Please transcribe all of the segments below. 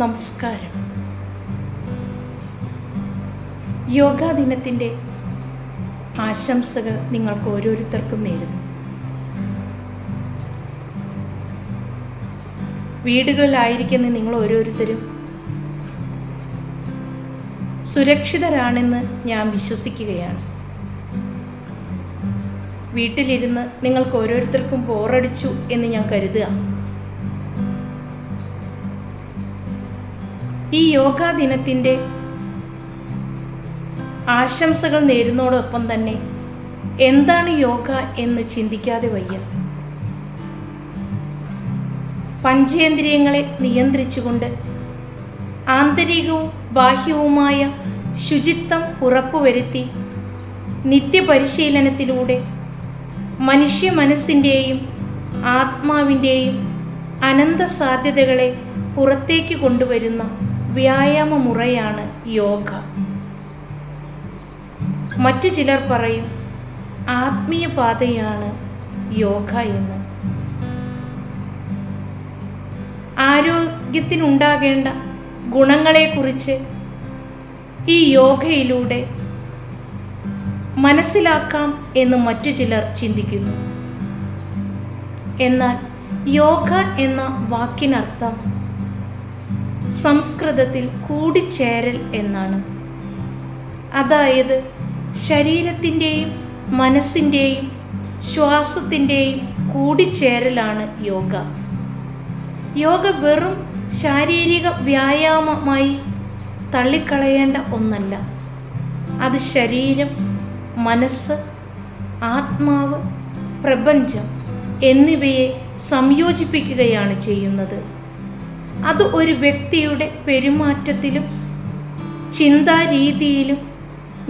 നമസ്കാരം. യോഗാ ദിനത്തിൻ്റെ ആശംസകൾ നിങ്ങൾക്ക് ഓരോരുത്തർക്കും നേരുന്നു. വീടുകളിലായിരിക്കുന്ന നിങ്ങൾ ഓരോരുത്തരും സുരക്ഷിതരാണെന്ന് ഞാൻ വിശ്വസിക്കുകയാണ്. വീട്ടിലിരുന്ന് നിങ്ങൾക്ക് ഓരോരുത്തർക്കും ബോറടിച്ചു എന്ന് ഞാൻ കരുതുക. ഈ യോഗാ ദിനത്തിൻ്റെ ആശംസകൾ നേരുന്നതോടൊപ്പം തന്നെ എന്താണ് യോഗ എന്ന് ചിന്തിക്കാതെ വയ്യ. പഞ്ചേന്ദ്രിയങ്ങളെ നിയന്ത്രിച്ചുകൊണ്ട് ആന്തരികവും ബാഹ്യവുമായ ശുചിത്വം ഉറപ്പുവരുത്തി നിത്യപരിശീലനത്തിലൂടെ മനുഷ്യ മനസ്സിൻ്റെയും ആത്മാവിൻ്റെയും അനന്ത സാധ്യതകളെ പുറത്തേക്ക് കൊണ്ടുവരുന്ന വ്യായാമ മുറയാണ് യോഗ. മറ്റു ചിലർ പറയും ആത്മീയ പാതയാണ് യോഗ എന്ന്. ആരോഗ്യത്തിനുണ്ടാകേണ്ട ഗുണങ്ങളെക്കുറിച്ച് ഈ യോഗയിലൂടെ മനസ്സിലാക്കാം എന്ന് മറ്റു ചിലർ ചിന്തിക്കുന്നു. എന്നാൽ യോഗ എന്ന വാക്കിനർത്ഥം സംസ്കൃതത്തിൽ കൂടിച്ചേരൽ എന്നാണ്. അതായത് ശരീരത്തിൻ്റെയും മനസ്സിൻ്റെയും ശ്വാസത്തിൻ്റെയും കൂടിച്ചേരലാണ് യോഗ. യോഗ വെറും ശാരീരിക വ്യായാമമായി തള്ളിക്കളയേണ്ട ഒന്നല്ല. അത് ശരീരം, മനസ്സ്, ആത്മാവ്, പ്രപഞ്ചം എന്നിവയെ സംയോജിപ്പിക്കുകയാണ് ചെയ്യുന്നത്. അത് ഒരു വ്യക്തിയുടെ പെരുമാറ്റത്തിലും ചിന്താരീതിയിലും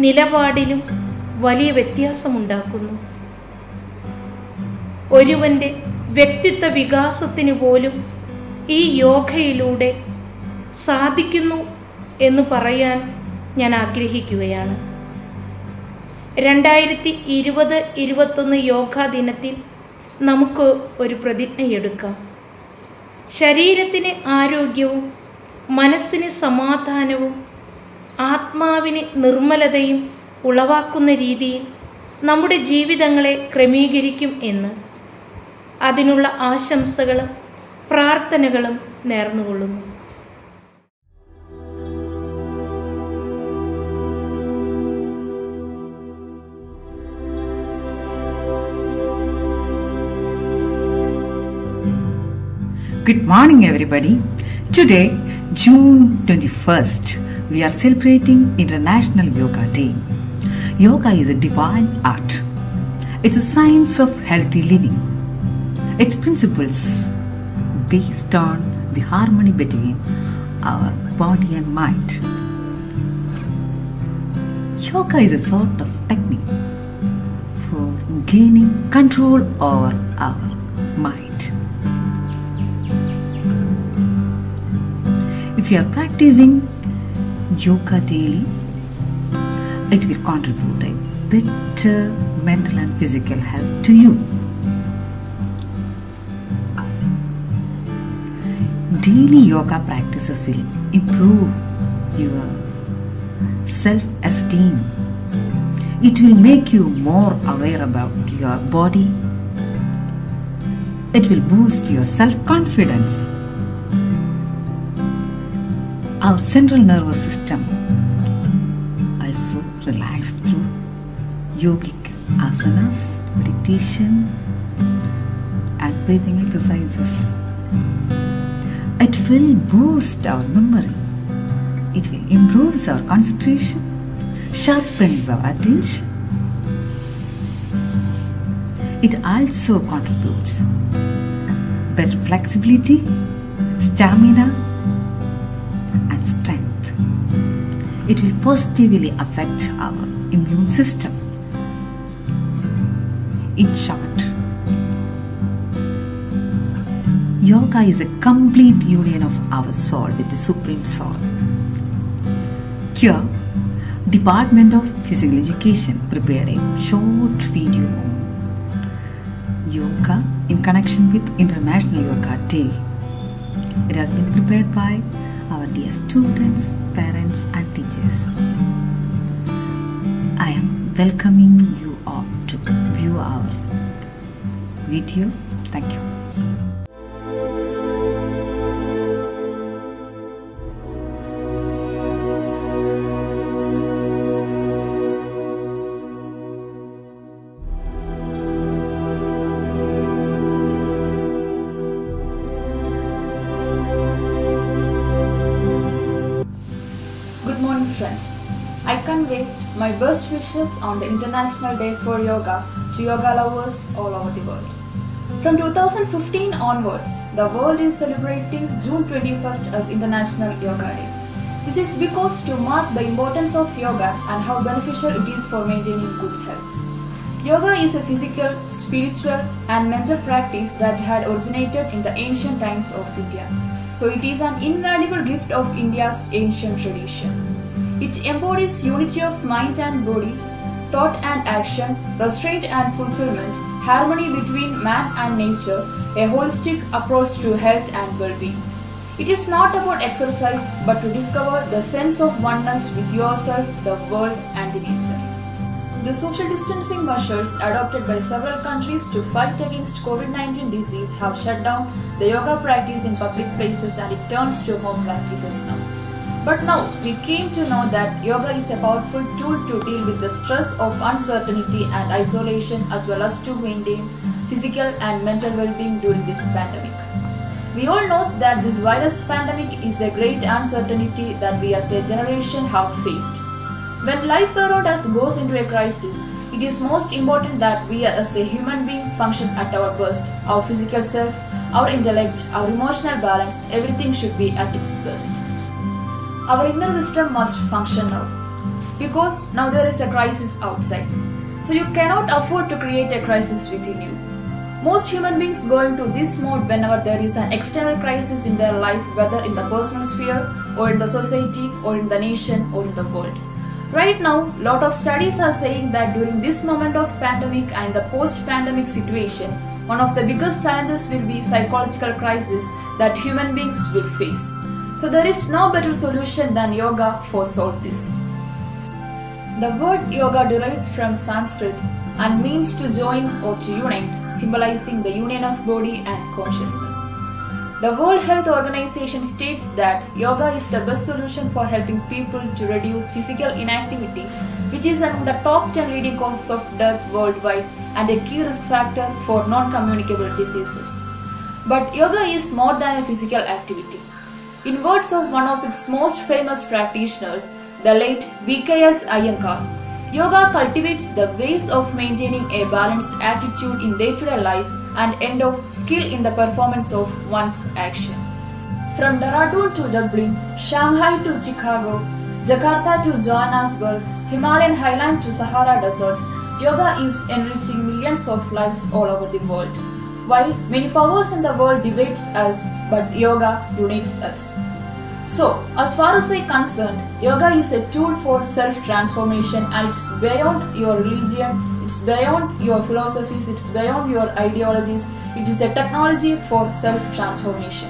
നിലപാടിലും വലിയ വ്യത്യാസമുണ്ടാക്കുന്നു. ഒരുവൻ്റെ വ്യക്തിത്വ വികാസത്തിന് പോലും ഈ യോഗയിലൂടെ സാധിക്കുന്നു എന്ന് പറയാൻ ഞാൻ ആഗ്രഹിക്കുകയാണ്. 2020-21 യോഗാ ദിനത്തിൽ നമുക്ക് ഒരു പ്രതിജ്ഞയെടുക്കാം. ശരീരത്തിന് ആരോഗ്യവും മനസ്സിന് സമാധാനവും ആത്മാവിന് നിർമ്മലതയും ഉളവാക്കുന്ന രീതിയിൽ നമ്മുടെ ജീവിതങ്ങളെ ക്രമീകരിക്കും എന്ന്. അതിനുള്ള ആശംസകളും പ്രാർത്ഥനകളും നേർന്നുകൊള്ളുന്നു. Good morning, everybody. Today, June 21st, we are celebrating International Yoga Day. Yoga is a divine art. It's a science of healthy living. Its principles based on the harmony between our body and mind. Yoga is a sort of technique for gaining control over our mind. If you are practicing yoga daily, it will contribute a better mental and physical health to you. Daily yoga practices will improve your self-esteem. It will make you more aware about your body. It will boost your self-confidence. Our central nervous system also relax through yogic asanas, meditation and breathing exercises. It will boost our memory. It will improve our concentration, sharpens our attention. It also contributes better flexibility, stamina and strength. It will positively affect our immune system. In short, yoga is a complete union of our soul with the Supreme Soul. Here, Department of Physical Education prepared a short video on yoga in connection with International Yoga Day. It has been prepared by our dear students, parents and teachers. I am welcoming you all to view our video. Thank you. Good morning friends. I convey my best wishes on the International Day for Yoga to yoga lovers all over the world. From 2015 onwards, the world is celebrating June 21st as International Yoga Day. This is because to mark the importance of yoga and how beneficial it is for maintaining good health. Yoga is a physical, spiritual and mental practice that had originated in the ancient times of India. So it is an invaluable gift of India's ancient tradition. It embodies unity of mind and body, thought and action, restraint and fulfillment, harmony between man and nature, a holistic approach to health and well-being. It is not about exercise but to discover the sense of oneness with yourself, the world and the nature. The social distancing measures adopted by several countries to fight against COVID-19 disease have shut down the yoga practice in public places and it turns to home practices now. But now we came to know that yoga is a powerful tool to deal with the stress of uncertainty and isolation as well as to maintain physical and mental well-being during this pandemic. We all know that this virus pandemic is a great uncertainty that we as a generation have faced. When life around us goes into a crisis, it is most important that we as a human being function at our best. Our physical self, our intellect, our emotional balance, everything should be at its best. Our inner wisdom must function now, because now there is a crisis outside. So you cannot afford to create a crisis within you. Most human beings go into this mode whenever there is an external crisis in their life, whether in the personal sphere or in the society or in the nation or in the world. Right now, lot of studies are saying that during this moment of pandemic and the post-pandemic situation, one of the biggest challenges will be psychological crisis that human beings will face. So there is no better solution than yoga for solve this. The word yoga derives from Sanskrit and means to join or to unite, symbolizing the union of body and consciousness. The World Health Organization states that yoga is the best solution for helping people to reduce physical inactivity, which is among the top 10 leading causes of death worldwide and a key risk factor for non-communicable diseases. But yoga is more than a physical activity. In words of one of its most famous practitioners, the late V.K.S. Iyengar, yoga cultivates the ways of maintaining a balanced attitude in day-to-day life and endows skill in the performance of one's action. From Dehradun to Dublin, Shanghai to Chicago, Jakarta to Johannesburg, Himalayan highland to Sahara deserts, yoga is enriching millions of lives all over the world. While many powers in the world divides us, but yoga unites us. So, as far as I'm concerned, yoga is a tool for self-transformation and it's beyond your religion, it's beyond your philosophies, it's beyond your ideologies, it is a technology for self-transformation.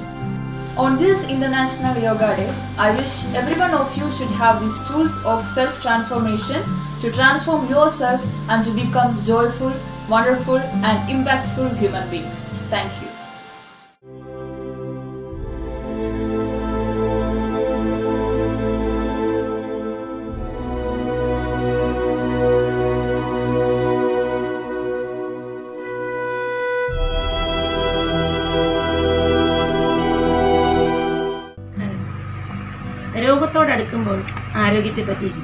On this International Yoga Day, I wish every one of you should have these tools of self-transformation to transform yourself and to become joyful, wonderful and impactful human beings. Thank you. രോഗത്തോടടുക്കുമ്പോൾ ആരോഗ്യത്തെപ്പറ്റിയും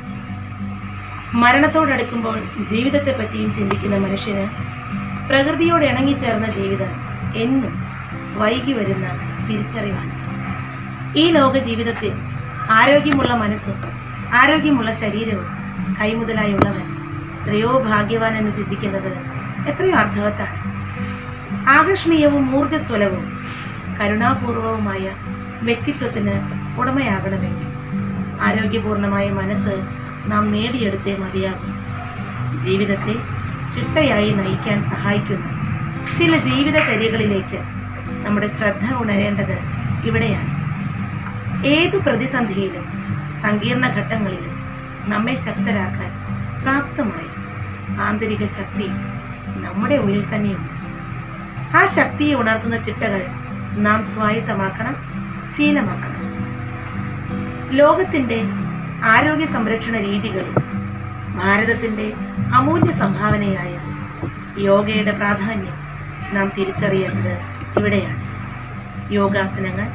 മരണത്തോടടുക്കുമ്പോൾ ജീവിതത്തെപ്പറ്റിയും ചിന്തിക്കുന്ന മനുഷ്യന് പ്രകൃതിയോട് ഇണങ്ങിച്ചേർന്ന ജീവിതം എന്നും വൈകി വരുന്ന തിരിച്ചറിവാണ്. ഈ ലോക ജീവിതത്തിൽ ആരോഗ്യമുള്ള മനസ്സും ആരോഗ്യമുള്ള ശരീരവും കൈമുതലായുള്ളവൻ എത്രയോ ഭാഗ്യവാൻ എന്ന് ചിന്തിക്കുന്നത് എത്രയോ അർത്ഥവത്താണ്. ആകർഷണീയവും ഊർജ്ജസ്വലവും കരുണാപൂർവവുമായ വ്യക്തിത്വത്തിന് ഉടമയാകണമെങ്കിൽ ആരോഗ്യപൂർണമായ മനസ്സ് നാം നേടിയെടുത്തേ മതിയാകും. ജീവിതത്തെ ചിട്ടയായി നയിക്കാൻ സഹായിക്കുന്ന ചില ജീവിതചര്യകളിലേക്ക് നമ്മുടെ ശ്രദ്ധ ഉണരേണ്ടത് ഇവിടെയാണ്. ഏതു പ്രതിസന്ധിയിലും സങ്കീർണ ഘട്ടങ്ങളിലും നമ്മെ ശക്തരാക്കാൻ പ്രാപ്തമായ ആന്തരിക ശക്തി നമ്മുടെ ഉള്ളിൽ തന്നെയുണ്ട്. ആ ശക്തിയെ ഉണർത്തുന്ന ചിട്ടകൾ നാം സ്വായത്തമാക്കണം, ശീലമാക്കണം. ലോകത്തിൻ്റെ ആരോഗ്യ സംരക്ഷണ രീതികളിൽ ഭാരതത്തിൻ്റെ അമൂല്യ സംഭാവനയായ യോഗയുടെ പ്രാധാന്യം നാം തിരിച്ചറിയേണ്ടത് ഇവിടെയാണ്. യോഗാസനങ്ങൾ,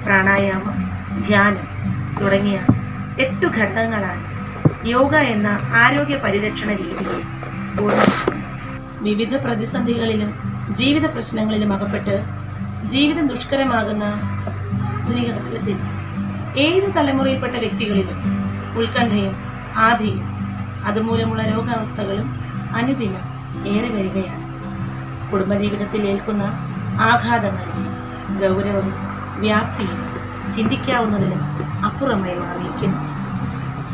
പ്രാണായാമം, ധ്യാനം തുടങ്ങിയ 8 ഘടകങ്ങളാണ് യോഗ എന്ന ആരോഗ്യ പരിരക്ഷണ രീതിയെ പൂർണ്ണമാക്കുന്നത്. വിവിധ പ്രതിസന്ധികളിലും ജീവിത പ്രശ്നങ്ങളിലും അകപ്പെട്ട് ജീവിതം ദുഷ്കരമാകുന്ന ആധുനിക കാലത്തിൽ ഏത് തലമുറയിൽപ്പെട്ട വ്യക്തികളിലും ഉത്കണ്ഠയും ആധിയും അതുമൂലമുള്ള രോഗാവസ്ഥകളും അനുദിനം ഏറെ വരികയാണ്. കുടുംബജീവിതത്തിൽ ഏൽക്കുന്ന ആഘാതങ്ങൾ ഗൗരവവും വ്യാപ്തിയും ചിന്തിക്കാവുന്നതിലും അപ്പുറമായി മാറിയിരിക്കുന്നു.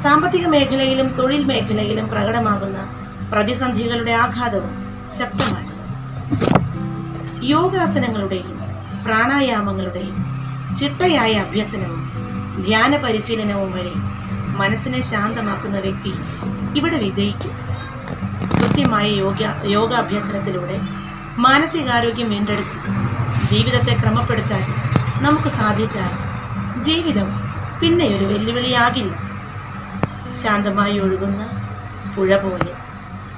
സാമ്പത്തിക മേഖലയിലും തൊഴിൽ മേഖലയിലും പ്രകടമാകുന്ന പ്രതിസന്ധികളുടെ ആഘാതവും ശക്തമാണ്. യോഗാസനങ്ങളുടെയും പ്രാണായാമങ്ങളുടെയും ചിട്ടയായ അഭ്യസനവും ധ്യാന പരിശീലനവും വഴി മനസ്സിനെ ശാന്തമാക്കുന്ന വ്യക്തി ഇവിടെ വിജയിക്കും. കൃത്യമായ യോഗാഭ്യസനത്തിലൂടെ മാനസികാരോഗ്യം വീണ്ടെടുത്ത് ജീവിതത്തെ ക്രമപ്പെടുത്താൻ നമുക്ക് സാധിച്ചാൽ ജീവിതം പിന്നെ ഒരു വെല്ലുവിളിയാകില്ല. ശാന്തമായി ഒഴുകുന്ന പുഴ പോലെ,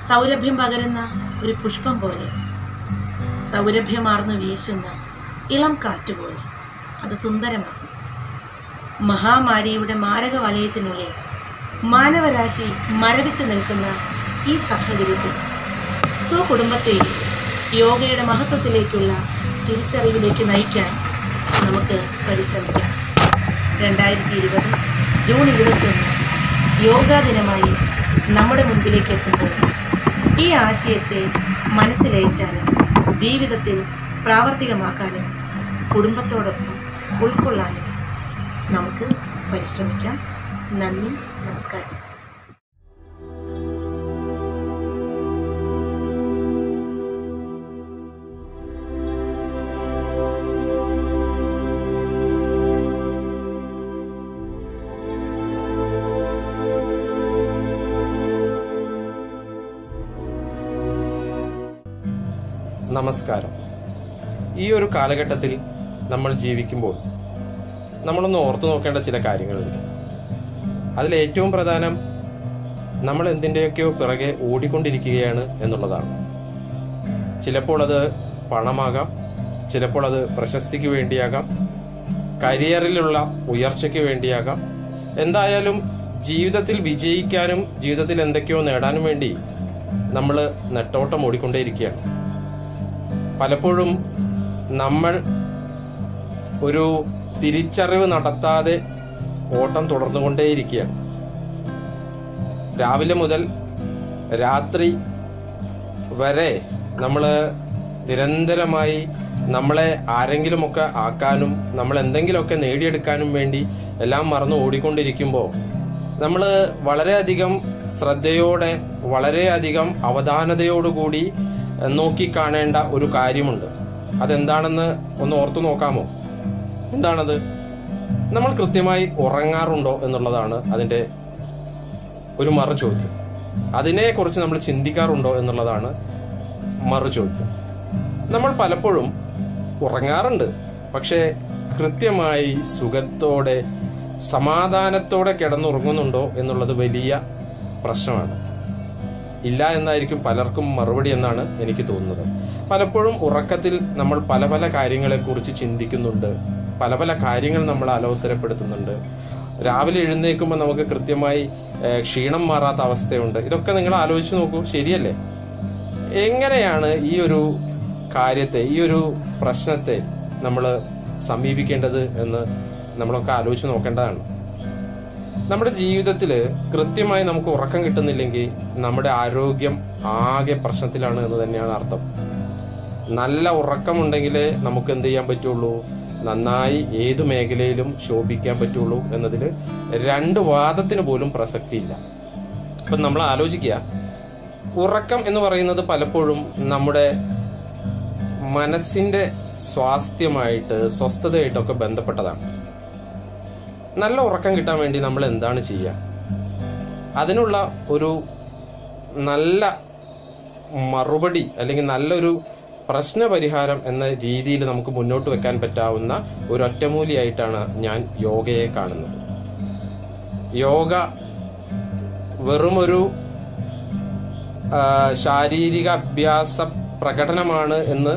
സൗരഭ്യം പകരുന്ന ഒരു പുഷ്പം പോലെ, സൗരഭ്യമാർന്ന് വീശുന്ന ഇളം കാറ്റുപോലെ അത് സുന്ദരമാകും. മഹാമാരിയുടെ മാരക വലയത്തിനുള്ളിൽ മാനവരാശി മരവിച്ചു നിൽക്കുന്ന ഈ സാഹചര്യത്തിൽ സ്വകുടുംബത്തെയും യോഗയുടെ മഹത്വത്തിലേക്കുള്ള തിരിച്ചറിവിലേക്ക് നയിക്കാൻ നമുക്ക് പരിശ്രമിക്കാം. 2020 ജൂൺ 21 യോഗാ ദിനമായി നമ്മുടെ മുൻപിലേക്ക് എത്തുമ്പോൾ ഈ ആശയത്തെ മനസ്സിലേറ്റാനും ജീവിതത്തിൽ പ്രാവർത്തികമാക്കാനും കുടുംബത്തോടൊപ്പം ഉൾക്കൊള്ളാനും നമുക്ക് പരിശ്രമിക്കാം. നന്ദി, നമസ്കാരം. നമസ്കാരം. ഈ ഒരു കാലഘട്ടത്തിൽ നമ്മൾ ജീവിക്കുമ്പോൾ നമ്മളൊന്ന് ഓർത്തു നോക്കേണ്ട ചില കാര്യങ്ങളുണ്ട്. അതിലേറ്റവും പ്രധാനം നമ്മൾ എന്തിൻ്റെയൊക്കെയോ പിറകെ ഓടിക്കൊണ്ടിരിക്കുകയാണ് എന്നുള്ളതാണ്. ചിലപ്പോൾ അത് പണമാകാം, ചിലപ്പോൾ അത് പ്രശസ്തിക്ക് വേണ്ടിയാകാം, കരിയറിലുള്ള ഉയർച്ചയ്ക്ക് വേണ്ടിയാകാം. എന്തായാലും ജീവിതത്തിൽ വിജയിക്കാനും ജീവിതത്തിൽ എന്തൊക്കെയോ നേടാനും വേണ്ടി നമ്മൾ നെട്ടോട്ടം ഓടിക്കൊണ്ടേയിരിക്കുകയാണ്. പലപ്പോഴും നമ്മൾ ഒരു തിരിച്ചറിവ് നടത്താതെ ഓട്ടം തുടർന്നുകൊണ്ടേയിരിക്കുകയാണ്. രാവിലെ മുതൽ രാത്രി വരെ നമ്മൾ നിരന്തരമായി നമ്മളെ ആരെങ്കിലുമൊക്കെ ആക്കാനും നമ്മൾ എന്തെങ്കിലുമൊക്കെ നേടിയെടുക്കാനും വേണ്ടി എല്ലാം മറന്ന് ഓടിക്കൊണ്ടിരിക്കുമ്പോൾ നമ്മൾ വളരെയധികം ശ്രദ്ധയോടെ, വളരെയധികം അവധാനതയോടുകൂടി നോക്കിക്കാണേണ്ട ഒരു കാര്യമുണ്ട്. അതെന്താണെന്ന് ഒന്ന് ഓർത്തു നോക്കാമോ? എന്താണത്? നമ്മൾ കൃത്യമായി ഉറങ്ങാറുണ്ടോ എന്നുള്ളതാണ് അതിൻ്റെ ഒരു മറു ചോദ്യം. അതിനെക്കുറിച്ച് നമ്മൾ ചിന്തിക്കാറുണ്ടോ എന്നുള്ളതാണ് മറു ചോദ്യം. നമ്മൾ പലപ്പോഴും ഉറങ്ങാറുണ്ട്, പക്ഷേ കൃത്യമായി സുഖത്തോടെ സമാധാനത്തോടെ കിടന്നുറങ്ങുന്നുണ്ടോ എന്നുള്ളത് വലിയ പ്രശ്നമാണ്. ഇല്ല എന്നായിരിക്കും പലർക്കും മറുപടി എന്നാണ് എനിക്ക് തോന്നുന്നത്. പലപ്പോഴും ഉറക്കത്തിൽ നമ്മൾ പല പല കാര്യങ്ങളെക്കുറിച്ച് ചിന്തിക്കുന്നുണ്ട്, പല പല കാര്യങ്ങൾ നമ്മൾ അലോസരപ്പെടുത്തുന്നുണ്ട്. രാവിലെ എഴുന്നേൽക്കുമ്പോൾ നമുക്ക് കൃത്യമായി ക്ഷീണം മാറാത്ത അവസ്ഥയുണ്ട്. ഇതൊക്കെ നിങ്ങൾ ആലോചിച്ച് നോക്കൂ, ശരിയല്ലേ? എങ്ങനെയാണ് ഈ ഒരു കാര്യത്തെ, ഈ ഒരു പ്രശ്നത്തെ നമ്മൾ സമീപിക്കേണ്ടത് എന്ന് നമ്മളൊക്കെ ആലോചിച്ച് നോക്കേണ്ടതാണ്. നമ്മുടെ ജീവിതത്തിൽ കൃത്യമായി നമുക്ക് ഉറക്കം കിട്ടുന്നില്ലെങ്കിൽ നമ്മുടെ ആരോഗ്യം ആകെ പ്രശ്നത്തിലാണ് എന്ന് തന്നെയാണ് അർത്ഥം. നല്ല ഉറക്കമുണ്ടെങ്കിലേ നമുക്ക് എന്ത് ചെയ്യാൻ പറ്റുള്ളൂ, നന്നായി ഏതു മേഖലയിലും ശോഭിക്കാൻ പറ്റുള്ളൂ എന്നതിൽ രണ്ട് വാദത്തിന് പോലും പ്രസക്തിയില്ല. അപ്പം നമ്മൾ ആലോചിക്കുക, ഉറക്കം എന്ന് പറയുന്നത് പലപ്പോഴും നമ്മുടെ മനസ്സിൻ്റെ സ്വാസ്ഥ്യമായിട്ട്, സ്വസ്ഥതയായിട്ടൊക്കെ ബന്ധപ്പെട്ടതാണ്. നല്ല ഉറക്കം കിട്ടാൻ വേണ്ടി നമ്മൾ എന്താണ് ചെയ്യുക? അതിനുള്ള ഒരു നല്ല മറുപടി അല്ലെങ്കിൽ നല്ലൊരു പ്രശ്നപരിഹാരം എന്ന രീതിയിൽ നമുക്ക് മുന്നോട്ട് വെക്കാൻ പറ്റാവുന്ന ഒരു ഒറ്റമൂലിയായിട്ടാണ് ഞാൻ യോഗയെ കാണുന്നത്. യോഗ വെറുമൊരു ശാരീരിക അഭ്യാസ പ്രകടനമാണ് എന്ന്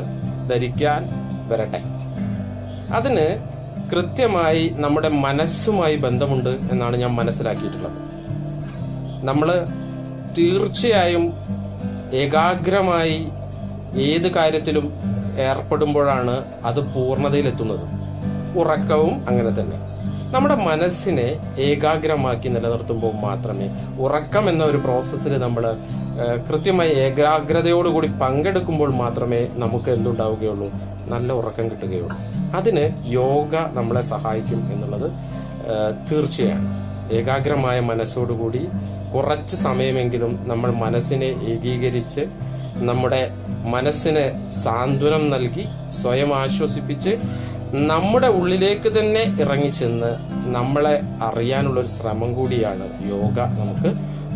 ധരിക്കാൻ വരട്ടെ. അതിന് കൃത്യമായി നമ്മുടെ മനസ്സുമായി ബന്ധമുണ്ട് എന്നാണ് ഞാൻ മനസ്സിലാക്കിയിട്ടുള്ളത്. നമ്മൾ തീർച്ചയായും ഏകാഗ്രമായി ഏത് കാര്യത്തിലും ഏർപ്പെടുമ്പോഴാണ് അത് പൂർണ്ണതയിലെത്തുന്നത്. ഉറക്കവും അങ്ങനെ തന്നെ. നമ്മുടെ മനസ്സിനെ ഏകാഗ്രമാക്കി നിലനിർത്തുമ്പോൾ മാത്രമേ ഉറക്കം എന്ന ഒരു പ്രോസസ്സിൽ നമ്മൾ കൃത്യമായി ഏകാഗ്രതയോടുകൂടി പങ്കെടുക്കുമ്പോൾ മാത്രമേ നമുക്ക് എന്തുണ്ടാവുകയുള്ളൂ, നല്ല ഉറക്കം കിട്ടുകയുള്ളൂ. അതിന് യോഗ നമ്മളെ സഹായിക്കും എന്നുള്ളത് തീർച്ചയാണ്. ഏകാഗ്രമായ മനസ്സോടുകൂടി കുറച്ച് സമയമെങ്കിലും നമ്മൾ മനസ്സിനെ ഏകീകരിച്ച് നമ്മുടെ മനസ്സിന് സാന്ത്വനം നൽകി സ്വയം ആശ്വസിപ്പിച്ച് നമ്മുടെ ഉള്ളിലേക്ക് തന്നെ ഇറങ്ങിച്ചെന്ന് നമ്മളെ അറിയാനുള്ളൊരു ശ്രമം കൂടിയാണ് യോഗ നമുക്ക്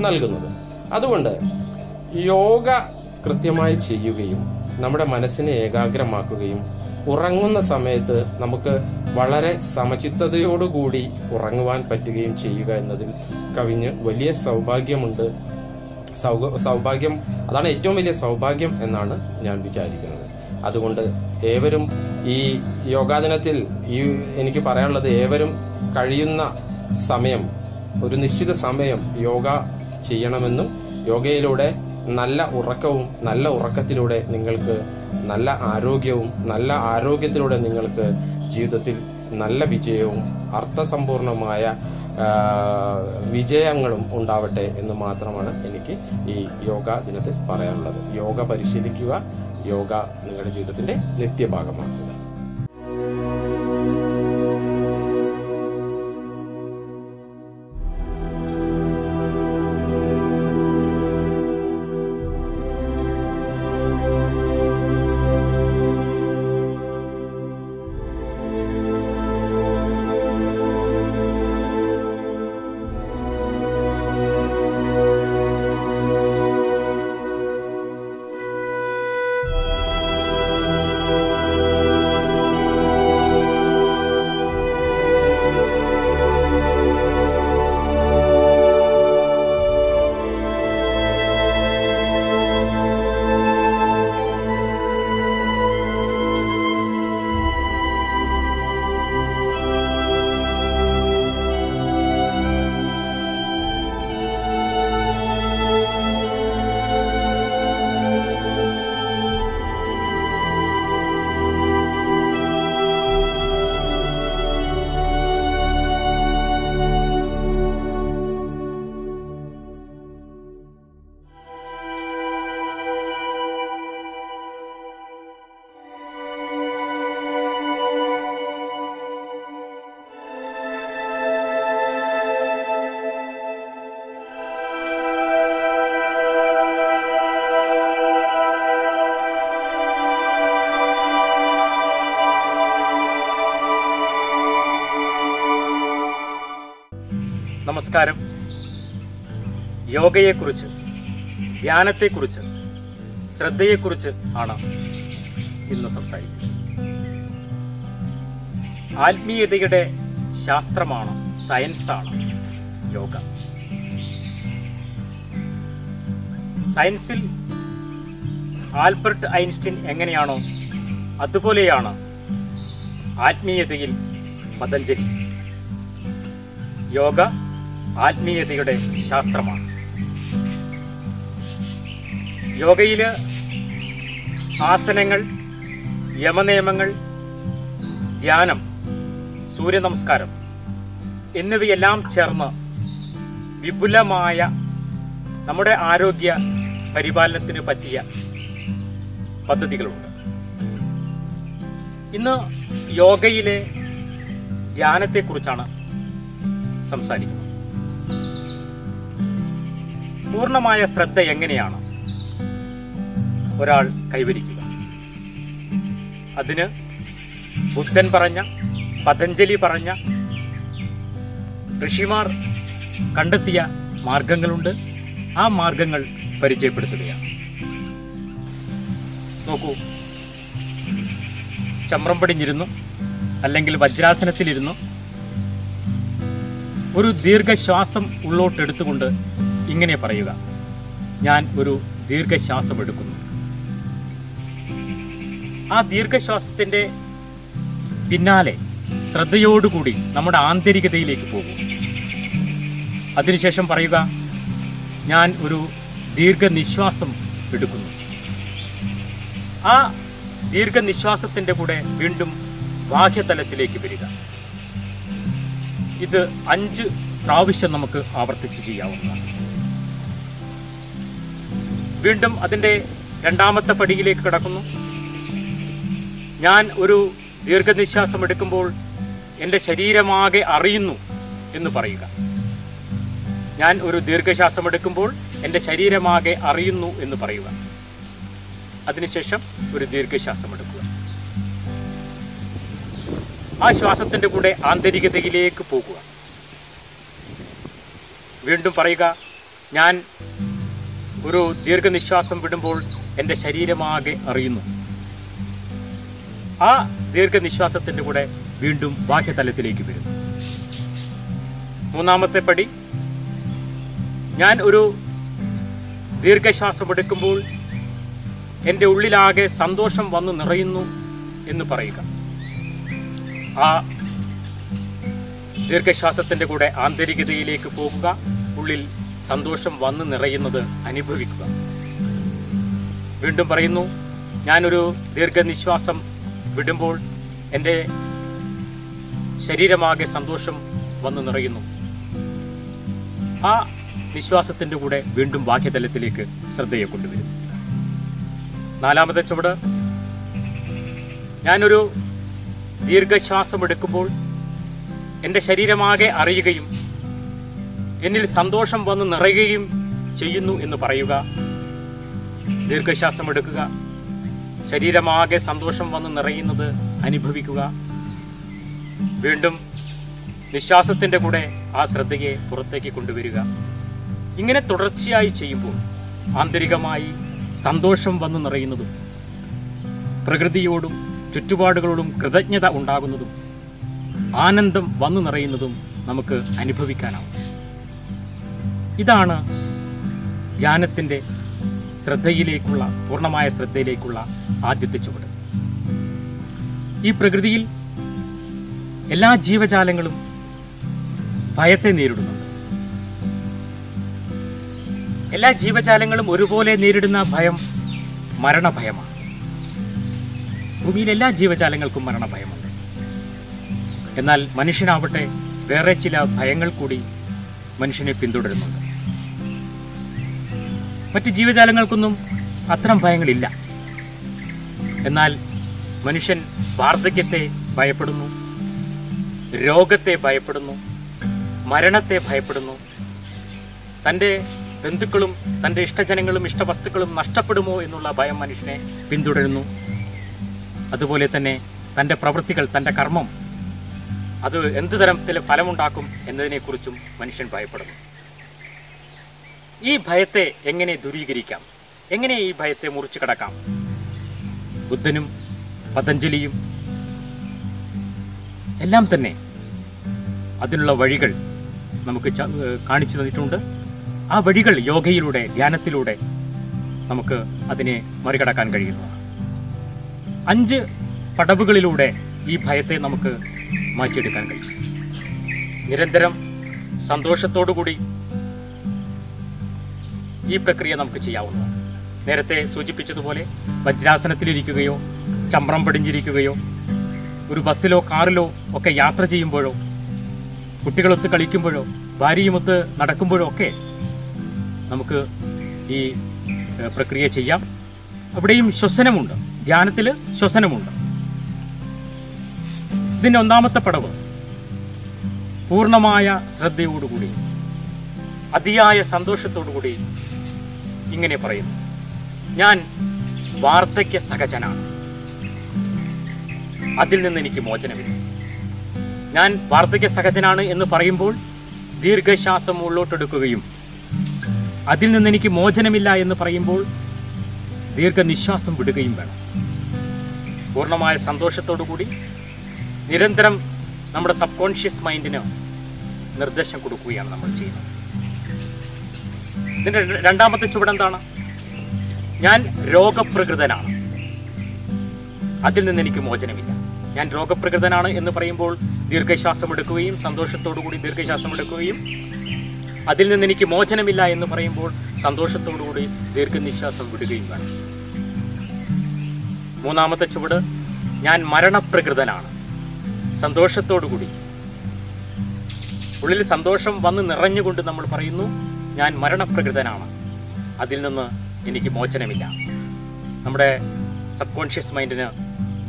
നൽകുന്നത്. അതുകൊണ്ട് യോഗ കൃത്യമായി ചെയ്യുകയും നമ്മുടെ മനസ്സിനെ ഏകാഗ്രമാക്കുകയും ഉറങ്ങുന്ന സമയത്ത് നമുക്ക് വളരെ സമചിത്തതയോടുകൂടി ഉറങ്ങുവാൻ പറ്റുകയും ചെയ്യുക എന്നതിൽ കവിഞ്ഞ് വലിയ സൗഭാഗ്യമുണ്ട്. സൗഭാഗ്യം അതാണ് ഏറ്റവും വലിയ സൗഭാഗ്യം എന്നാണ് ഞാൻ വിചാരിക്കുന്നത്. അതുകൊണ്ട് ഏവരും ഈ യോഗാ ദിനത്തിൽ എനിക്ക് പറയാനുള്ളത്, ഏവരും കഴിയുന്ന സമയം, ഒരു നിശ്ചിത സമയം യോഗ ചെയ്യണമെന്നും യോഗയിലൂടെ നല്ല ഉറക്കവും നല്ല ഉറക്കത്തിലൂടെ നിങ്ങൾക്ക് നല്ല ആരോഗ്യവും നല്ല ആരോഗ്യത്തിലൂടെ നിങ്ങൾക്ക് ജീവിതത്തിൽ നല്ല വിജയവും അർത്ഥസമ്പൂർണമായ വിജയങ്ങളും ഉണ്ടാവട്ടെ എന്ന് മാത്രമാണ് എനിക്ക് ഈ യോഗാ ദിനത്തിൽ പറയാനുള്ളത്. യോഗ പരിശീലിക്കുക, യോഗ നിങ്ങളുടെ ജീവിതത്തിന്റെ നിത്യഭാഗമാക്കുക. നമസ്കാരം. യോഗയെക്കുറിച്ച്, ധ്യാനത്തെക്കുറിച്ച്, ശ്രദ്ധയെക്കുറിച്ച് ആണ് ഇന്ന് സംസാരിക്കുന്നത്. ആത്മീയതയുടെ ശാസ്ത്രമാണ്, സയൻസാണ് യോഗ. സയൻസിൽ ആൽബർട്ട് ഐൻസ്റ്റീൻ എങ്ങനെയാണോ അതുപോലെയാണ് ആത്മീയതയിൽ പതഞ്ജലി. യോഗ ആത്മീയതയുടെ ശാസ്ത്രമാണ്. യോഗയില് ആസനങ്ങൾ, യമനിയമങ്ങൾ, ധ്യാനം, സൂര്യനമസ്കാരം എന്നിവയെല്ലാം ചേർന്ന് വിപുലമായ നമ്മുടെ ആരോഗ്യ പരിപാലനത്തിന് പറ്റിയ പദ്ധതികളുണ്ട്. ഇന്ന് യോഗയിലെ ധ്യാനത്തെക്കുറിച്ചാണ് സംസാരിക്കുന്നത്. പൂർണ്ണമായ ശ്രദ്ധ എങ്ങനെയാണ് ഒരാൾ കൈവരിക്കുക? അതിന് ബുദ്ധൻ പറഞ്ഞ, പതഞ്ജലി പറഞ്ഞ ഋഷിമാർ കണ്ടെത്തിയ മാർഗങ്ങളുണ്ട്. ആ മാർഗങ്ങൾ പരിചയപ്പെടുത്തുകയാണ്. നോക്കൂ, ചമ്രം പടിഞ്ഞിരുന്നു അല്ലെങ്കിൽ വജ്രാസനത്തിലിരുന്നു ഒരു ദീർഘശ്വാസം ഉള്ളോട്ടെടുത്തുകൊണ്ട് ഇങ്ങനെ പറയുക, ഞാൻ ഒരു ദീർഘശ്വാസം എടുക്കുന്നു. ആ ദീർഘശ്വാസത്തിന്റെ പിന്നാലെ ശ്രദ്ധയോടുകൂടി നമ്മുടെ ആന്തരികതയിലേക്ക് പോകും. അതിനുശേഷം പറയുക, ഞാൻ ഒരു ദീർഘനിശ്വാസം എടുക്കുന്നു. ആ ദീർഘനിശ്വാസത്തിന്റെ കൂടെ വീണ്ടും ബാഹ്യതലത്തിലേക്ക് വരിക. ഇത് 5 പ്രാവശ്യം നമുക്ക് ആവർത്തിച്ച് ചെയ്യാവുന്നതാണ്. വീണ്ടും അതിൻ്റെ 2ാമത്തെ പടിയിലേക്ക് കടക്കുന്നു. ഞാൻ ഒരു ദീർഘനിശ്വാസം എടുക്കുമ്പോൾ എൻ്റെ ശരീരമാകെ അറിയുന്നു എന്ന് പറയുക. ഞാൻ ഒരു ദീർഘശ്വാസം എടുക്കുമ്പോൾ എൻ്റെ ശരീരമാകെ അറിയുന്നു എന്ന് പറയുക. അതിനുശേഷം ഒരു ദീർഘശ്വാസം എടുക്കുക. ആ ശ്വാസത്തിൻ്റെ കൂടെ ആന്തരികതയിലേക്ക് പോകുക. വീണ്ടും പറയുക, ഞാൻ ഒരു ദീർഘനിശ്വാസം വിടുമ്പോൾ എൻ്റെ ശരീരമാകെ അറിയുന്നു. ആ ദീർഘനിശ്വാസത്തിൻ്റെ കൂടെ വീണ്ടും ബാഹ്യതലത്തിലേക്ക് വരും. 3ാമത്തെ പടി, ഞാൻ ഒരു ദീർഘശ്വാസം എടുക്കുമ്പോൾ എൻ്റെ ഉള്ളിലാകെ സന്തോഷം വന്നു നിറയുന്നു എന്ന് പറയുക. ആ ദീർഘശ്വാസത്തിൻ്റെ കൂടെ ആന്തരികതയിലേക്ക് പോകുക. ഉള്ളിൽ സന്തോഷം വന്നു നിറയുന്നത് അനുഭവിക്കുക. വീണ്ടും പറയുന്നു, ഞാനൊരു ദീർഘനിശ്വാസം വിടുമ്പോൾ എൻ്റെ ശരീരമാകെ സന്തോഷം വന്നു നിറയുന്നു. ആ നിശ്വാസത്തിൻ്റെ കൂടെ വീണ്ടും ബാഹ്യതലത്തിലേക്ക് ശ്രദ്ധയെ കൊണ്ടുവരും. 4ാമത്തെ ചുവട്, ഞാനൊരു ദീർഘശ്വാസം എടുക്കുമ്പോൾ എൻ്റെ ശരീരമാകെ അറിയുകയും എന്നിൽ സന്തോഷം വന്ന് നിറയുകയും ചെയ്യുന്നു എന്ന് പറയുക. ദീർഘശ്വാസം എടുക്കുക, ശരീരമാകെ സന്തോഷം വന്ന് നിറയുന്നത് അനുഭവിക്കുക. വീണ്ടും നിശ്വാസത്തിൻ്റെ കൂടെ ആ ശ്രദ്ധയെ പുറത്തേക്ക് കൊണ്ടുവരിക. ഇങ്ങനെ തുടർച്ചയായി ചെയ്യുമ്പോൾ ആന്തരികമായി സന്തോഷം വന്നു നിറയുന്നതും പ്രകൃതിയോടും ചുറ്റുപാടുകളോടും കൃതജ്ഞത ഉണ്ടാകുന്നതും ആനന്ദം വന്നു നിറയുന്നതും നമുക്ക് അനുഭവിക്കാനാവും. ഇതാണ് ധ്യാനത്തിൻ്റെ ശ്രദ്ധയിലേക്കുള്ള, പൂർണ്ണമായ ശ്രദ്ധയിലേക്കുള്ള ആദ്യത്തെ ചുവട്. ഈ പ്രകൃതിയിൽ എല്ലാ ജീവജാലങ്ങളും ഭയത്തെ നേരിടുന്നുണ്ട്. എല്ലാ ജീവജാലങ്ങളും ഒരുപോലെ നേരിടുന്ന ഭയം മരണഭയമാണ്. ഭൂമിയിൽ എല്ലാ ജീവജാലങ്ങൾക്കും മരണഭയമുണ്ട്. എന്നാൽ മനുഷ്യനാവട്ടെ വേറെ ചില ഭയങ്ങൾ കൂടി മനുഷ്യനെ പിന്തുടരുന്നുണ്ട്. മറ്റ് ജീവജാലങ്ങൾക്കൊന്നും അത്തരം ഭയങ്ങളില്ല. എന്നാൽ മനുഷ്യൻ വാർദ്ധക്യത്തെ ഭയപ്പെടുന്നു, രോഗത്തെ ഭയപ്പെടുന്നു, മരണത്തെ ഭയപ്പെടുന്നു. തൻ്റെ ബന്ധുക്കളും തൻ്റെ ഇഷ്ടജനങ്ങളും ഇഷ്ടവസ്തുക്കളും നഷ്ടപ്പെടുമോ എന്നുള്ള ഭയം മനുഷ്യനെ പിന്തുടരുന്നു. അതുപോലെ തന്നെ തൻ്റെ പ്രവൃത്തികൾ, തൻ്റെ കർമ്മം, അത് എന്ത് തരത്തിൽ ഫലമുണ്ടാക്കും എന്നതിനെക്കുറിച്ചും മനുഷ്യൻ ഭയപ്പെടുന്നു. ഈ ഭയത്തെ എങ്ങനെ ദൂരീകരിക്കാം? എങ്ങനെ ഈ ഭയത്തെ മുറിച്ചു കടക്കാം? ബുദ്ധനും പതഞ്ജലിയും എല്ലാം തന്നെ അതിനുള്ള വഴികൾ നമുക്ക് കാണിച്ചു തന്നിട്ടുണ്ട്. ആ വഴികൾ യോഗയിലൂടെ, ധ്യാനത്തിലൂടെ നമുക്ക് അതിനെ മറികടക്കാൻ കഴിയുന്നു. 5 പടവുകളിലൂടെ ഈ ഭയത്തെ നമുക്ക് മാറ്റിയെടുക്കാൻ കഴിയും. നിരന്തരം സന്തോഷത്തോടുകൂടി ഈ പ്രക്രിയ നമുക്ക് ചെയ്യാവുന്നതാണ്. നേരത്തെ സൂചിപ്പിച്ചതുപോലെ വജ്രാസനത്തിലിരിക്കുകയോ ചമ്രം പടിഞ്ഞിരിക്കുകയോ ഒരു ബസ്സിലോ കാറിലോ ഒക്കെ യാത്ര ചെയ്യുമ്പോഴോ കുട്ടികളൊത്ത് കളിക്കുമ്പോഴോ ഭാര്യയുമൊത്ത് നടക്കുമ്പോഴോ ഒക്കെ നമുക്ക് ഈ പ്രക്രിയ ചെയ്യാം. അവിടെയും ശ്വസനമുണ്ട്, ധ്യാനത്തിൽ ശ്വസനമുണ്ട്. ഇതിൻ്റെ 1ാമത്തെ പടവ് പൂർണ്ണമായ ശ്രദ്ധയോടുകൂടി അതിയായ സന്തോഷത്തോടുകൂടി ഇങ്ങനെ പറയുന്നു, ഞാൻ വാർദ്ധക്യ സഹജനാണ്, അതിൽ നിന്ന് എനിക്ക് മോചനമില്ല. ഞാൻ വാർദ്ധക്യ സഹജനാണ് എന്ന് പറയുമ്പോൾ ദീർഘശ്വാസം ഉള്ളോട്ടെടുക്കുകയും അതിൽ നിന്ന് എനിക്ക് മോചനമില്ല എന്ന് പറയുമ്പോൾ ദീർഘനിശ്വാസം വിടുകയും വേണം. പൂർണ്ണമായ സന്തോഷത്തോടു കൂടി നിരന്തരം നമ്മുടെ സബ് കോൺഷ്യസ് മൈൻഡിന് നിർദ്ദേശം കൊടുക്കുകയാണ് നമ്മൾ ചെയ്യുന്നത്. ഇതിൻ്റെ രണ്ടാമത്തെ ചുവടെന്താണ്? ഞാൻ രോഗപ്രകൃതനാണ്, അതിൽ നിന്ന് എനിക്ക് മോചനമില്ല. ഞാൻ രോഗപ്രകൃതനാണ് എന്ന് പറയുമ്പോൾ ദീർഘശ്വാസം എടുക്കുകയും സന്തോഷത്തോടു കൂടി ദീർഘശ്വാസം എടുക്കുകയും അതിൽ നിന്ന് എനിക്ക് മോചനമില്ല എന്ന് പറയുമ്പോൾ സന്തോഷത്തോടു കൂടി ദീർഘനിശ്വാസം വിടുകയും വേണം. മൂന്നാമത്തെ ചുവട്, ഞാൻ മരണപ്രകൃതനാണ്, സന്തോഷത്തോടു കൂടി ഉള്ളിൽ സന്തോഷം വന്ന് നിറഞ്ഞുകൊണ്ട് നമ്മൾ പറയുന്നു ഞാൻ മരണപ്രകൃതനാണ്, അതിൽ നിന്ന് എനിക്ക് മോചനമില്ല. നമ്മുടെ സബ് കോൺഷ്യസ് മൈൻഡിന്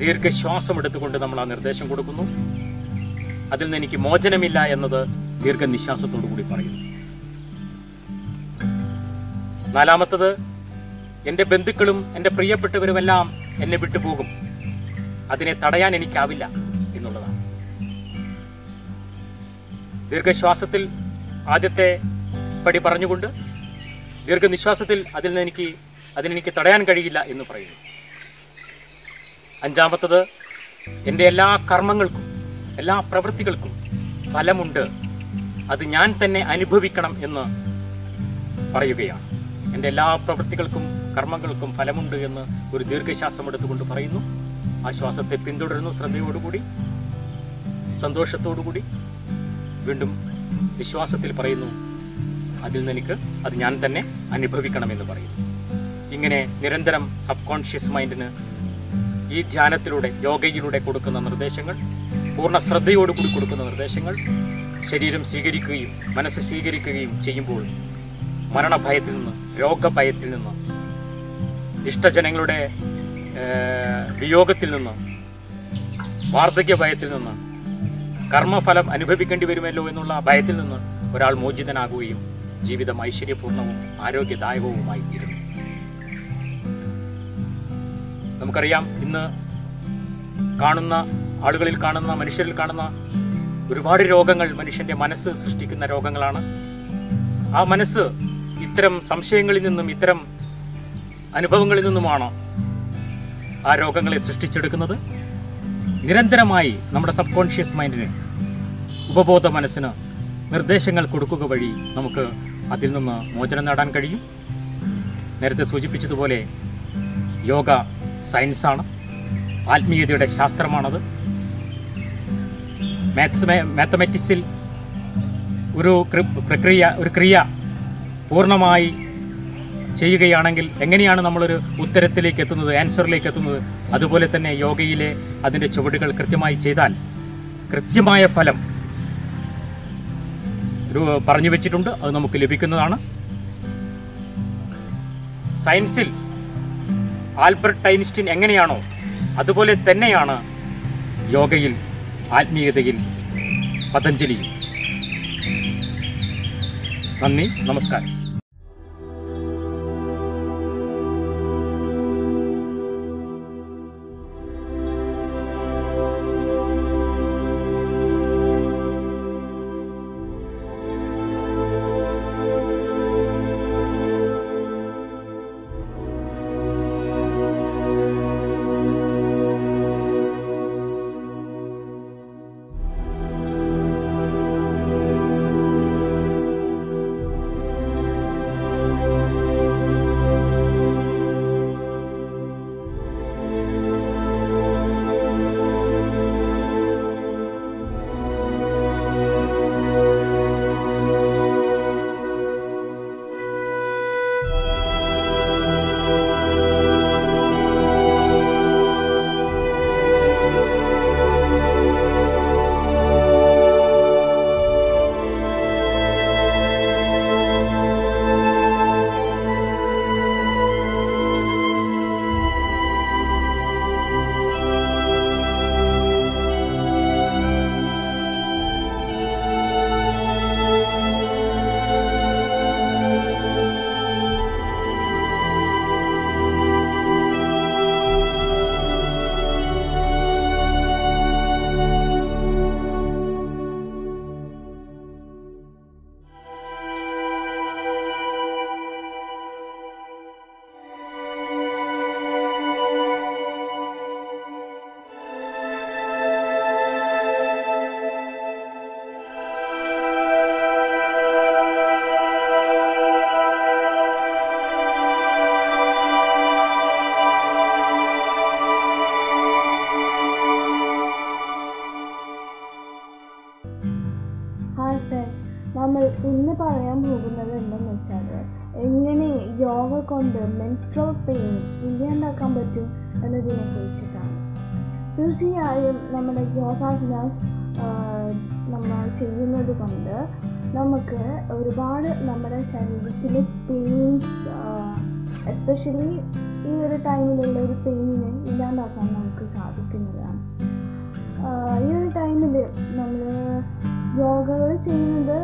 ദീർഘശ്വാസം എടുത്തുകൊണ്ട് നമ്മൾ ആ നിർദ്ദേശം കൊടുക്കുന്നു. അതിൽ നിന്ന് എനിക്ക് മോചനമില്ല എന്നത് ദീർഘനിശ്വാസത്തോടു കൂടി പറയുന്നു. നാലാമത്തത്, എൻ്റെ ബന്ധുക്കളും എൻ്റെ പ്രിയപ്പെട്ടവരുമെല്ലാം എന്നെ വിട്ടുപോകും, അതിനെ തടയാൻ എനിക്കാവില്ല എന്നുള്ളതാണ്. ദീർഘശ്വാസത്തിൽ ആദ്യത്തെ പടി പറഞ്ഞുകൊണ്ട് ദീർഘനിശ്വാസത്തിൽ അതിനെനിക്ക് തടയാൻ കഴിയില്ല എന്ന് പറയുന്നു. അഞ്ചാമത്തത്, എൻ്റെ എല്ലാ കർമ്മങ്ങൾക്കും എല്ലാ പ്രവൃത്തികൾക്കും ഫലമുണ്ട്, അത് ഞാൻ തന്നെ അനുഭവിക്കണം എന്ന് പറയുകയാണ്. എൻ്റെ എല്ലാ പ്രവൃത്തികൾക്കും കർമ്മങ്ങൾക്കും ഫലമുണ്ട് എന്ന് ഒരു ദീർഘശ്വാസം എടുത്തുകൊണ്ട് പറയുന്നു. ആ ശ്വാസത്തെ പിന്തുടരുന്നു ശ്രദ്ധയോടുകൂടി സന്തോഷത്തോടുകൂടി. വീണ്ടും വിശ്വാസത്തിൽ പറയുന്നു അത് ഞാൻ തന്നെ അനുഭവിക്കണമെന്ന് പറയുന്നു. ഇങ്ങനെ നിരന്തരം സബ് കോൺഷ്യസ് മൈൻഡിന് ഈ ധ്യാനത്തിലൂടെ യോഗയിലൂടെ കൊടുക്കുന്ന നിർദ്ദേശങ്ങൾ, പൂർണ്ണ ശ്രദ്ധയോടുകൂടി കൊടുക്കുന്ന നിർദ്ദേശങ്ങൾ ശരീരം സ്വീകരിക്കുകയും മനസ്സ് സ്വീകരിക്കുകയും ചെയ്യുമ്പോൾ മരണഭയത്തിൽ നിന്ന്, രോഗഭയത്തിൽ നിന്ന്, ഇഷ്ടജനങ്ങളുടെ വിയോഗത്തിൽ നിന്ന്, വാർദ്ധക്യ ഭയത്തിൽ നിന്ന്, കർമ്മഫലം അനുഭവിക്കേണ്ടി വരുമല്ലോ എന്നുള്ള ഭയത്തിൽ നിന്ന് ഒരാൾ മോചിതനാകുകയും ജീവിതം ഐശ്വര്യപൂർണവും ആരോഗ്യദായകവുമായി തീരുന്നു. നമുക്കറിയാം, ഇന്ന് കാണുന്ന ആളുകളിൽ കാണുന്ന, മനുഷ്യരിൽ കാണുന്ന ഒരുപാട് രോഗങ്ങൾ മനുഷ്യന്റെ മനസ്സ് സൃഷ്ടിക്കുന്ന രോഗങ്ങളാണ്. ആ മനസ്സ് ഇത്തരം സംശയങ്ങളിൽ നിന്നും ഇത്തരം അനുഭവങ്ങളിൽ നിന്നുമാണ് ആ രോഗങ്ങളെ സൃഷ്ടിച്ചെടുക്കുന്നത്. നിരന്തരമായി നമ്മുടെ സബ് കോൺഷ്യസ് മൈൻഡിന്, ഉപബോധ മനസ്സിന് നിർദ്ദേശങ്ങൾ കൊടുക്കുക വഴി നമുക്ക് അതിൽ നിന്ന് മോചനം നേടാൻ കഴിയും. നേരത്തെ സൂചിപ്പിച്ചതുപോലെ യോഗ സയൻസാണ്, ആത്മീയതയുടെ ശാസ്ത്രമാണത്. മാത്തമാറ്റിക്സിൽ ഒരു ക്രിയ പൂർണ്ണമായി ചെയ്യുകയാണെങ്കിൽ എങ്ങനെയാണ് നമ്മളൊരു ഉത്തരത്തിലേക്ക് എത്തുന്നത്, ആൻസറിലേക്ക് എത്തുന്നത്, അതുപോലെ തന്നെ യോഗയിലെ അതിൻ്റെ ചുവടുകൾ കൃത്യമായി ചെയ്താൽ കൃത്യമായ ഫലം പറഞ്ഞു വെച്ചിട്ടുണ്ട്, അത് നമുക്ക് ലഭിക്കുന്നതാണ്. സയൻസിൽ ആൽബർട്ട് ഐൻസ്റ്റീൻ എങ്ങനെയാണോ അതുപോലെ തന്നെയാണ് യോഗയിൽ, ആത്മീയതയിൽ പതഞ്ജലിയിൽ. നന്ദി, നമസ്കാരം. യോഗ കൊണ്ട് മെൻസ്ട്രൽ പെയിൻ ഇല്ലാണ്ടാക്കാൻ പറ്റും എന്നതിനെ കുറിച്ചിട്ടാണ്. തീർച്ചയായും നമ്മുടെ യോഗാസനാസ് നമ്മൾ ചെയ്യുന്നത് കൊണ്ട് നമുക്ക് ഒരുപാട് നമ്മുടെ ശരീരത്തിലെ പെയിൻസ്, എസ്പെഷ്യലി ഈ ഒരു ടൈമിലുള്ള ഒരു പെയിനിനെ ഇല്ലാണ്ടാക്കാൻ നമുക്ക് സാധിക്കുന്നതാണ്. ഈ ഒരു ടൈമിൽ നമ്മൾ യോഗകൾ ചെയ്യുന്നത്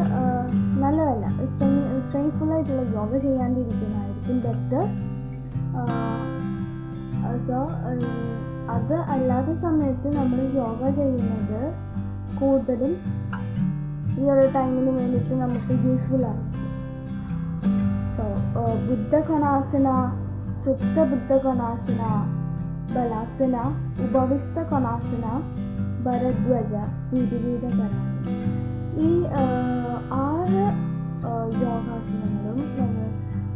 നല്ലതല്ല. സ്ട്രെങ്ത്ഫുള്ളായിട്ടുള്ള യോഗ ചെയ്യാണ്ടിരിക്കുന്നതായിരിക്കും ബെറ്റർ. സോ അത് അല്ലാത്ത സമയത്ത് നമ്മൾ യോഗ ചെയ്യുന്നത് കൂടുതലും ഈ ഒരു ടൈമിന് വേണ്ടിയിട്ട് നമുക്ക് യൂസ്ഫുൾ ആയിരിക്കും. സോ ബുദ്ധകോണാസന, സുപ്ത ബുദ്ധകോണാസന, ബലാസന, ഉപവിഷ്ട കോണാസന, ഭരദ്വാജ, വിപരീത കോണാസന, ഈ 6 യോഗാസനങ്ങളും നമ്മൾ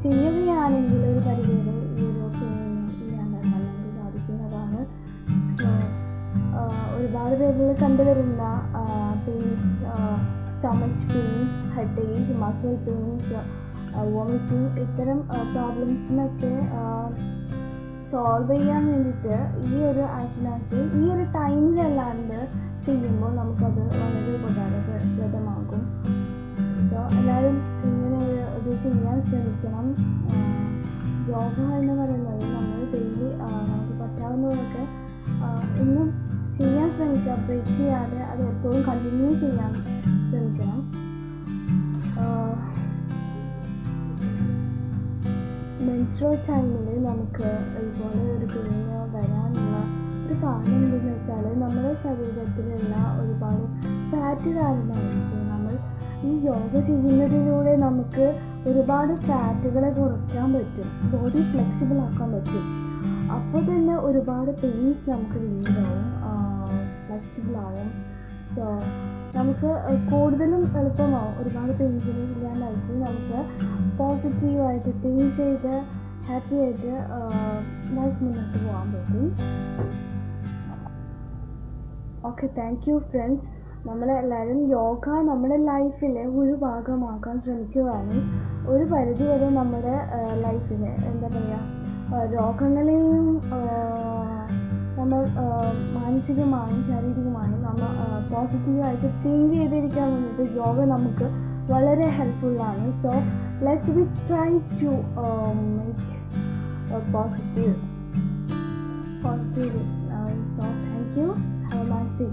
ചെയ്യുകയാണെങ്കിൽ ഒരു പരിധിവരെ ഈ ഒരു പെയിൻ ഇല്ലാണ്ടാക്കാൻ നമുക്ക് സാധിക്കുന്നതാണ്. സോ ഒരുപാട് പേരിൽ കണ്ടുവരുന്ന pains, stomach pains, headache, muscle pains, vomiting, ഇത്തരം പ്രോബ്ലംസിനൊക്കെ സോൾവ് ചെയ്യാൻ വേണ്ടിയിട്ട് ഈ ഒരു ആസനാസ് ഈ ഒരു ടൈമിലല്ലാണ്ട് ചെയ്യുമ്പോൾ നമുക്കത് വളരെ ഉപകാരപ്രദമാകും. സോ എല്ലാവരും ഇങ്ങനെ ഇത് ചെയ്യാൻ ശ്രമിക്കണം. യോഗ എന്ന് പറയുന്നത് നമ്മൾ ഡെയിലി നമുക്ക് പറ്റാവുന്നതൊക്കെ ഇന്നും ചെയ്യാൻ ശ്രമിക്കുക. ബ്രേക്ക് ചെയ്യാതെ അത് എപ്പോഴും കണ്ടിന്യൂ ചെയ്യാൻ ശ്രമിക്കണം. മെൻസ്ട്രൽ ടൈമിൽ നമുക്ക് ഇതുപോലെ ഒരു പെയിൻ വരാനുള്ള ഒരു കാരണം എന്തെന്ന് വെച്ചാൽ നമ്മുടെ ശരീരത്തിലുള്ള ഒരുപാട് ഫാറ്റ് കാരണമായിരിക്കും. നമ്മൾ ഈ യോഗ ചെയ്യുന്നതിലൂടെ നമുക്ക് ഒരുപാട് ഫാറ്റുകളെ കുറയ്ക്കാൻ പറ്റും, ബോഡി ഫ്ലെക്സിബിൾ ആക്കാൻ പറ്റും. അപ്പോൾ തന്നെ ഒരുപാട് പെയിൻസ് നമുക്ക് റിലീവാവും, ഫ്ലെക്സിബിൾ ആവും. സോ നമുക്ക് കൂടുതലും എളുപ്പമാവും. ഒരുപാട് പെയിൻസിന് ഇല്ലാണ്ടായിട്ട് നമുക്ക് പോസിറ്റീവായിട്ട് തിങ്ക് ചെയ്ത് ഹാപ്പി ആയിട്ട് ലൈഫ് മുന്നോട്ട് പോകാൻ പറ്റും. Okay, thank you friends. നമ്മളെല്ലാവരും യോഗ നമ്മുടെ ലൈഫിലെ ഒരു ഭാഗമാക്കാൻ ശ്രമിക്കുകയാണ്. ഒരു പരിധിവരെ നമ്മുടെ ലൈഫിൽ എന്താ പറയുക, രോഗങ്ങളെയും നമ്മൾ മാനസികമായും ശാരീരികമായും നമ്മൾ പോസിറ്റീവായിട്ട് തിങ്ക് ചെയ്തിരിക്കാൻ വേണ്ടിയിട്ട് യോഗ നമുക്ക് വളരെ ഹെൽപ്ഫുള്ളാണ്. So let's be try to make positive. So thank you. Have a nice day.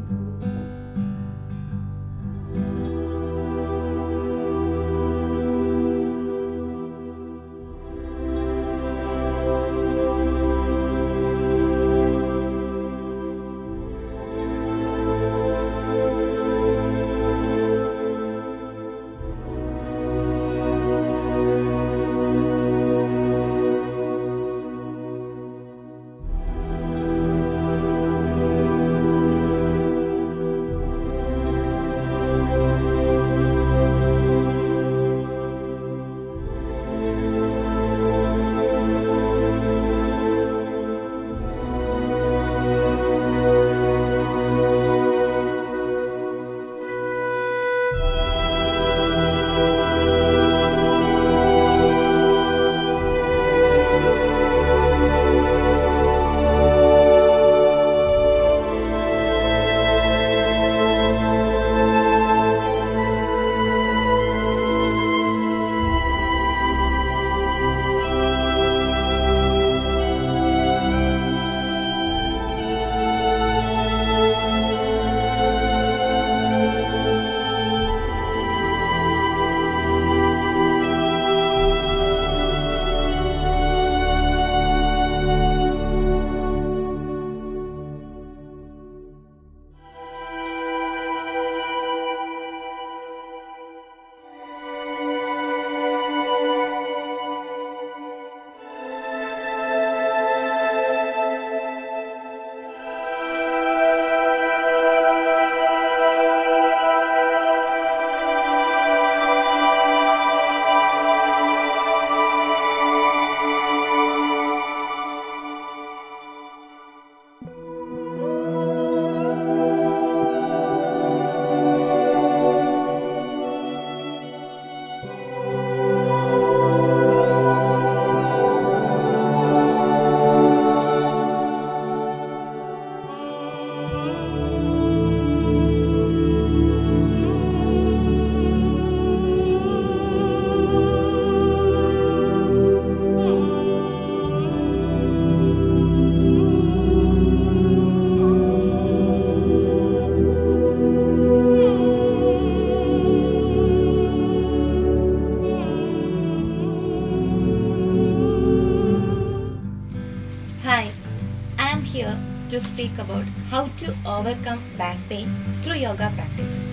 to speak about how to overcome back pain through yoga practices.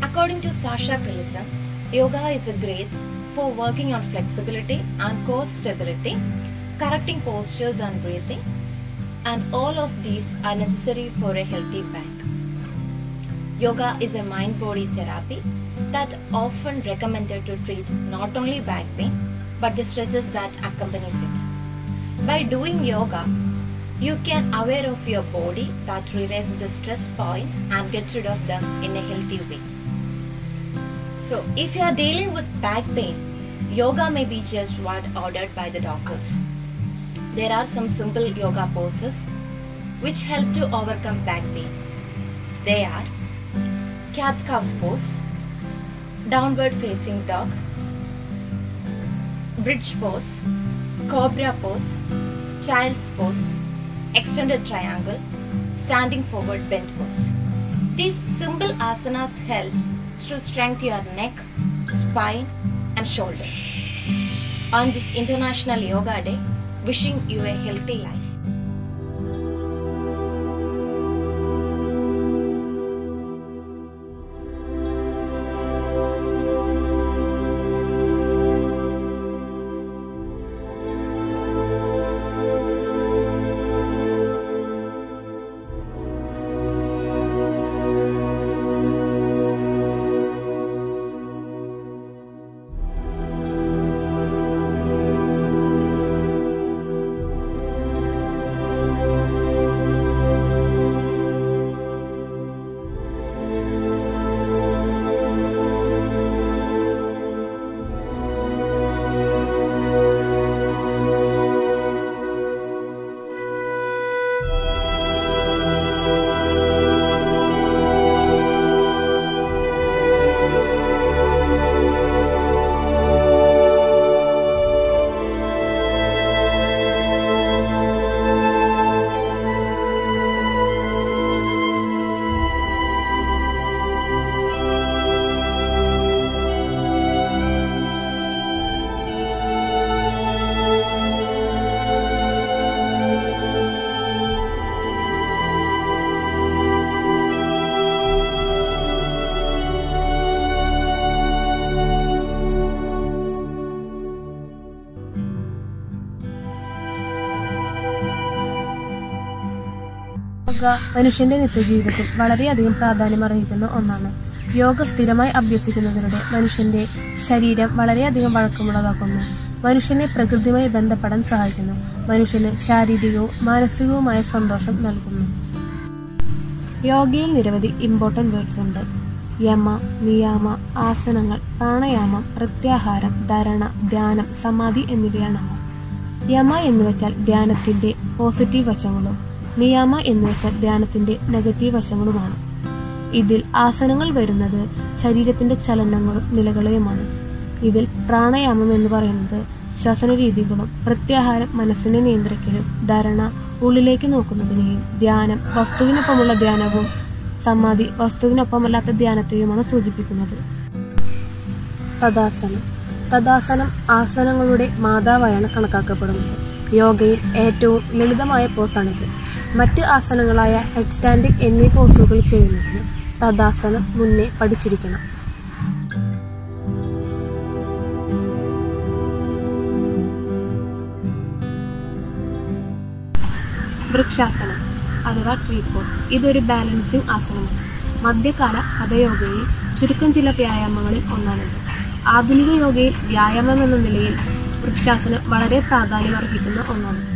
According to Sasha Krilisan, yoga is great for working on flexibility and core stability, correcting postures and breathing, and all of these are necessary for a healthy back. Yoga is a mind-body therapy that often recommended to treat not only back pain but the stresses that accompanies it. By doing yoga, you can aware of your body that realize the stress points and get rid of them in a healthy way. So, if you are dealing with back pain, yoga may be just what ordered by the doctors. There are some simple yoga poses which help to overcome back pain. They are cat-cow pose, downward facing dog, bridge pose, cobra pose, child's pose, extended triangle, standing forward bend pose. These simple asanas helps to strengthen your neck, spine and shoulders. On this International Yoga Day, wishing you a healthy life. Yoga മനുഷ്യന്റെ നിത്യജീവിതത്തിൽ വളരെയധികം പ്രാധാന്യമർഹിക്കുന്ന ഒന്നാണ്. യോഗ സ്ഥിരമായി അഭ്യസിക്കുന്നതിലൂടെ മനുഷ്യന്റെ ശരീരം വളരെയധികം വഴക്കമുള്ളതാക്കുന്നു. മനുഷ്യനെ പ്രകൃതിയുമായി ബന്ധപ്പെടാൻ സഹായിക്കുന്നു. മനുഷ്യന് ശാരീരികവും മാനസികവുമായ സന്തോഷം നൽകുന്നു. യോഗയിൽ നിരവധി ഇമ്പോർട്ടന്റ് വേർഡ്സ് ഉണ്ട്. യമ, നിയാമ, ആസനങ്ങൾ, പ്രാണായാമം, പ്രത്യാഹാരം, ധരണ, ധ്യാനം, സമാധി എന്നിവയാണ്. യമ എന്ന് വെച്ചാൽ ധ്യാനത്തിന്റെ പോസിറ്റീവ് വശങ്ങളും നിയാമ എന്ന് വെച്ചാൽ ധ്യാനത്തിന്റെ നെഗറ്റീവ് വശങ്ങളുമാണ്. ഇതിൽ ആസനങ്ങൾ വരുന്നത് ശരീരത്തിന്റെ ചലനങ്ങളും നിലകളെയുമാണ്. ഇതിൽ പ്രാണായാമം എന്ന് പറയുന്നത് ശ്വസന രീതികളും, പ്രത്യാഹാരം മനസ്സിനെ നിയന്ത്രിക്കലും, ധരണ ഉള്ളിലേക്ക് നോക്കുന്നതിനെയും, ധ്യാനം വസ്തുവിനൊപ്പമുള്ള ധ്യാനവും, സമാധി വസ്തുവിനൊപ്പമല്ലാത്ത ധ്യാനത്തെയുമാണ് സൂചിപ്പിക്കുന്നത്. തദാസനം. തദാസനം ആസനങ്ങളുടെ മാതാവായാണ് കണക്കാക്കപ്പെടുന്നത്. യോഗയിൽ ഏറ്റവും ലളിതമായ പോസാണിത്. മറ്റ് ആസനങ്ങളായ ഹെഡ് സ്റ്റാൻഡിംഗ് എന്നീ പോസുകൾ ചെയ്യുന്നതിന് തദാസനം മുന്നേ പഠിച്ചിരിക്കണം. വൃക്ഷാസനം അഥവാ ട്രീ പോസ്. ഇതൊരു ബാലൻസിംഗ് ആസനമാണ്. മധ്യകാല ഹഠയോഗയിൽ ചുരുക്കം ചില വ്യായാമങ്ങളിൽ ഒന്നാണിത്. ആധുനിക യോഗയിൽ വ്യായാമം എന്ന നിലയിൽ വൃക്ഷാസനം വളരെ പ്രാധാന്യമർഹിക്കുന്ന ഒന്നാണ്.